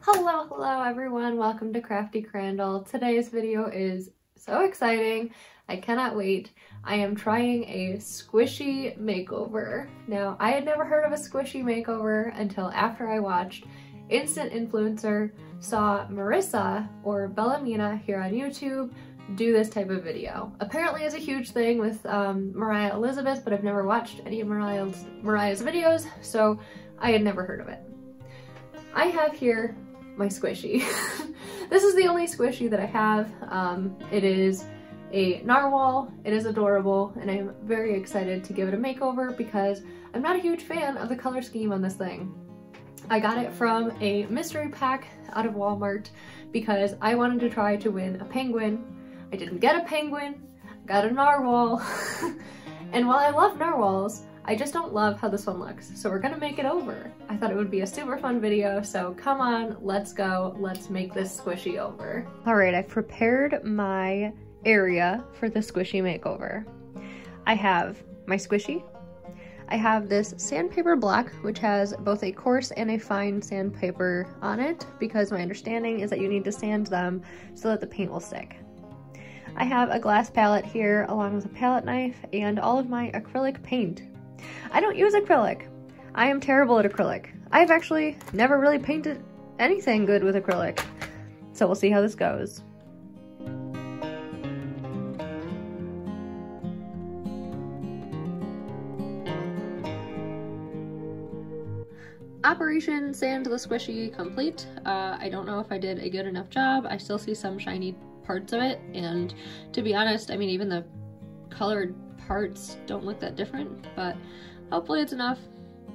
Hello everyone, welcome to Crafty Crandall. Today's video is so exciting. I cannot wait. I am trying a squishy makeover. Now, I had never heard of a squishy makeover until after I watched Instant Influencer, saw Marissa or Bellamena here on YouTube do this type of video. Apparently it's a huge thing with Mariah Elizabeth, but I've never watched any of Mariah's videos, so I had never heard of it. I have here my squishy. This is the only squishy that I have. It is a Narwhal. It is adorable, and I'm very excited to give it a makeover because I'm not a huge fan of the color scheme on this thing. I got it from a mystery pack out of Walmart because I wanted to try to win a penguin. I didn't get a penguin, I got a Narwhal. And while I love Narwhals, I just don't love how this one looks, so we're gonna make it over. I thought it would be a super fun video, so come on, let's go. Let's make this squishy over. All right, I've prepared my area for the squishy makeover. I have my squishy. I have this sandpaper block, which has both a coarse and a fine sandpaper on it, because my understanding is that you need to sand them so that the paint will stick. I have a glass palette here, along with a palette knife, and all of my acrylic paint. I don't use acrylic. I am terrible at acrylic. I've actually never really painted anything good with acrylic. So we'll see how this goes. Operation Sand the Squishy complete. I don't know if I did a good enough job. I still see some shiny parts of it, and to be honest, I mean, even the colored parts don't look that different, but hopefully it's enough.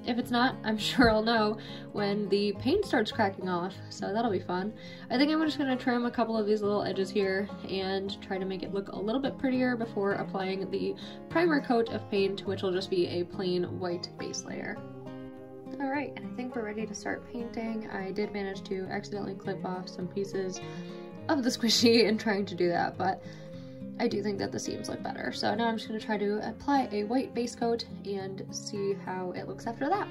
If it's not, I'm sure I'll know when the paint starts cracking off, so that'll be fun. I think I'm just going to trim a couple of these little edges here and try to make it look a little bit prettier before applying the primer coat of paint, which will just be a plain white base layer. Alright, and I think we're ready to start painting. I did manage to accidentally clip off some pieces of the squishy in trying to do that, but I do think that the seams look better. So now I'm just going to try to apply a white base coat and see how it looks after that.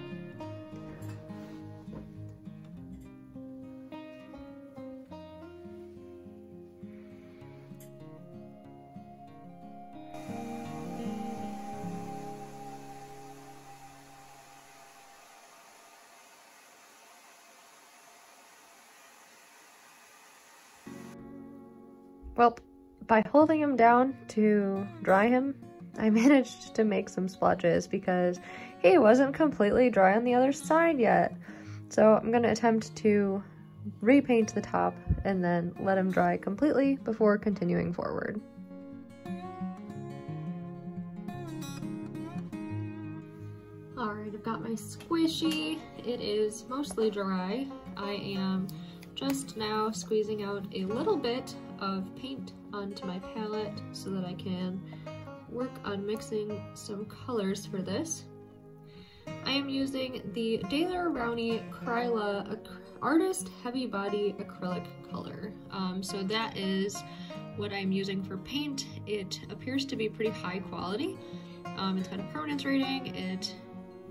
Well, by holding him down to dry him, I managed to make some splotches because he wasn't completely dry on the other side yet. So I'm going to attempt to repaint the top and then let him dry completely before continuing forward. Alright, I've got my squishy. It is mostly dry. I am just now squeezing out a little bit of paint onto my palette so that I can work on mixing some colors for this. I am using the Daler-Rowney Cryla Artist Heavy Body Acrylic Color. So that is what I'm using for paint. It appears to be pretty high quality. It's got a permanence rating. It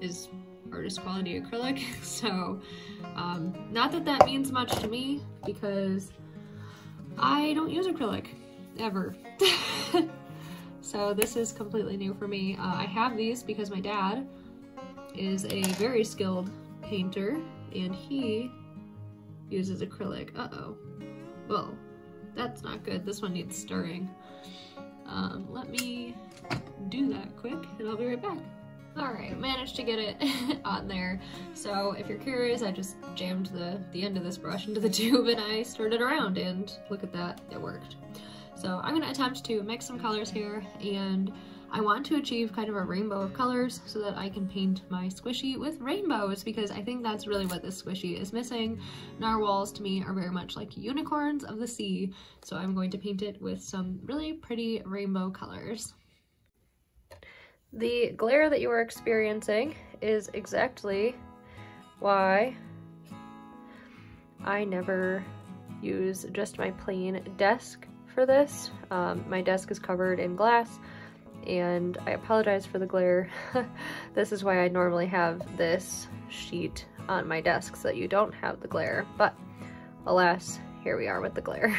is artist quality acrylic, so not that that means much to me because I don't use acrylic ever. So this is completely new for me. I have these because my dad is a very skilled painter and he uses acrylic. Uh-oh. Well, that's not good. This one needs stirring. Let me do that quick and I'll be right back. Alright, managed to get it on there. So if you're curious, I just jammed the end of this brush into the tube and I stirred it around, and look at that, it worked. So I'm going to attempt to mix some colors here, and I want to achieve kind of a rainbow of colors so that I can paint my squishy with rainbows, because I think that's really what this squishy is missing. Narwhals to me are very much like unicorns of the sea, so I'm going to paint it with some really pretty rainbow colors. The glare that you are experiencing is exactly why I never use just my plain desk for this. My desk is covered in glass, and I apologize for the glare. This is why I normally have this sheet on my desk so that you don't have the glare, but alas, here we are with the glare.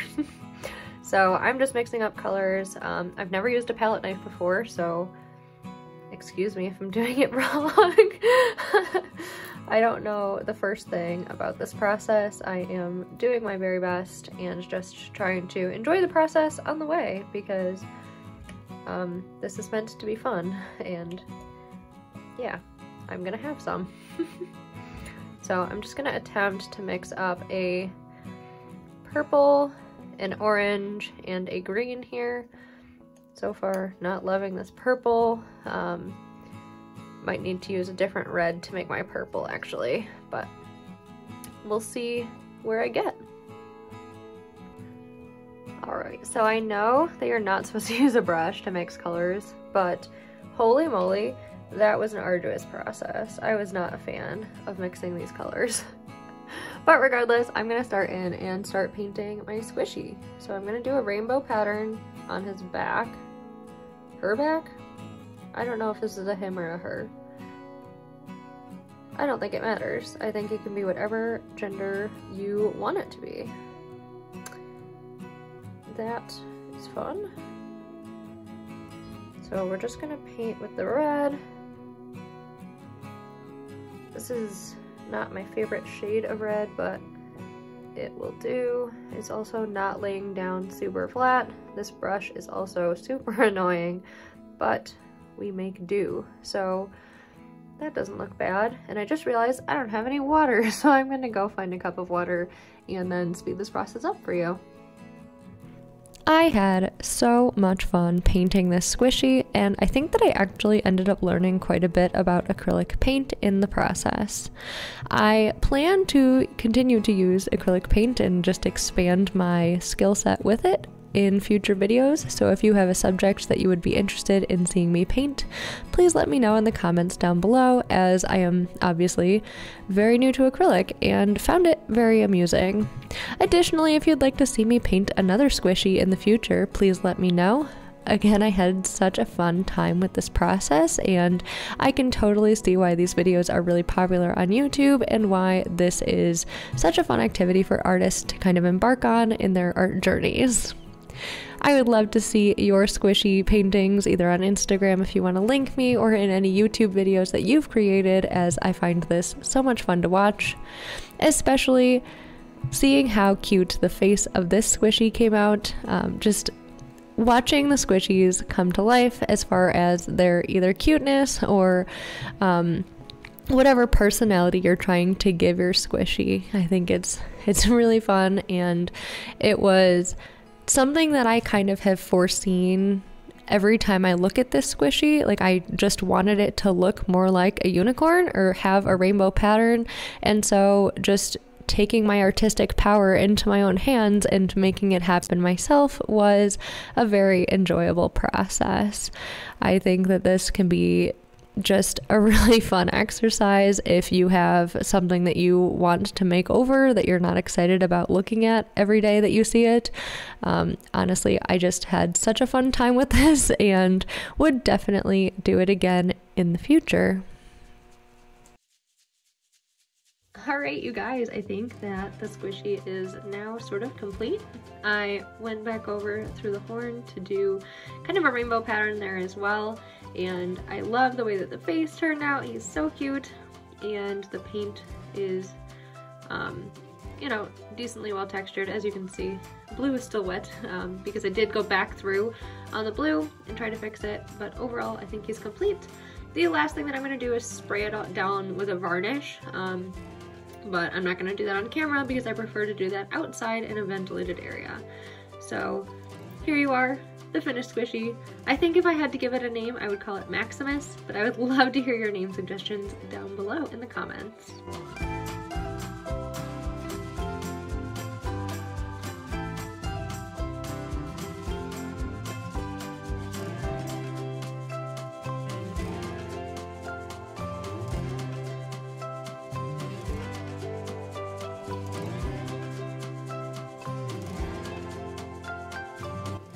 So I'm just mixing up colors. I've never used a palette knife before, so excuse me if I'm doing it wrong. I don't know the first thing about this process. I am doing my very best and just trying to enjoy the process on the way, because this is meant to be fun, and yeah, I'm gonna have some. So I'm just gonna attempt to mix up a purple, an orange, and a green here. So far, not loving this purple. Might need to use a different red to make my purple actually, but we'll see where I get. Alright, so I know that you're not supposed to use a brush to mix colors, but holy moly, that was an arduous process. I was not a fan of mixing these colors. But regardless, I'm gonna start in and start painting my squishy. So I'm gonna do a rainbow pattern on his back. Her back? I don't know if this is a him or a her. I don't think it matters. I think it can be whatever gender you want it to be. That is fun. So we're just gonna paint with the red. This is not my favorite shade of red, but it will do. It's also not laying down super flat. This brush is also super annoying, but we make do. So that doesn't look bad. And I just realized I don't have any water, so I'm gonna go find a cup of water and then speed this process up for you. I had so much fun painting this squishy, and I think that I actually ended up learning quite a bit about acrylic paint in the process. I plan to continue to use acrylic paint and just expand my skill set with it in future videos, so if you have a subject that you would be interested in seeing me paint, please let me know in the comments down below, as I am obviously very new to acrylic and found it very amusing. Additionally, if you'd like to see me paint another squishy in the future, please let me know. Again, I had such a fun time with this process, and I can totally see why these videos are really popular on YouTube and why this is such a fun activity for artists to kind of embark on in their art journeys. I would love to see your squishy paintings either on Instagram if you want to link me, or in any YouTube videos that you've created, as I find this so much fun to watch. Especially seeing how cute the face of this squishy came out. Just watching the squishies come to life as far as their either cuteness or whatever personality you're trying to give your squishy. I think it's really fun, and it was something that I kind of have foreseen every time I look at this squishy. Like, I just wanted it to look more like a unicorn or have a rainbow pattern, and so just taking my artistic power into my own hands and making it happen myself was a very enjoyable process. I think that this can be just a really fun exercise if you have something that you want to make over that you're not excited about looking at every day that you see it. Honestly, I just had such a fun time with this and would definitely do it again in the future. Alright, you guys, I think that the squishy is now sort of complete. I went back over through the horn to do kind of a rainbow pattern there as well, and I love the way that the face turned out. He's so cute, and the paint is, you know, decently well textured. As you can see, blue is still wet because I did go back through on the blue and try to fix it, but overall I think he's complete. The last thing that I'm going to do is spray it down with a varnish. But I'm not going to do that on camera because I prefer to do that outside in a ventilated area. So here you are, the finished squishy. I think if I had to give it a name, I would call it Maximus, but I would love to hear your name suggestions down below in the comments.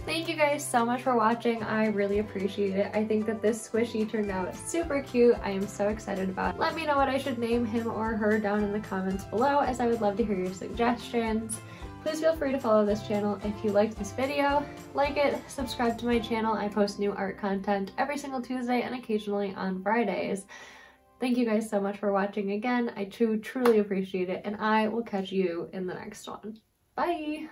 Thank you guys so much for watching. I really appreciate it. I think that this squishy turned out super cute. I am so excited about it. Let me know what I should name him or her down in the comments below, as I would love to hear your suggestions. Please feel free to follow this channel if you liked this video. Like it, subscribe to my channel. I post new art content every single Tuesday and occasionally on Fridays. Thank you guys so much for watching again. I truly appreciate it, and I will catch you in the next one. Bye!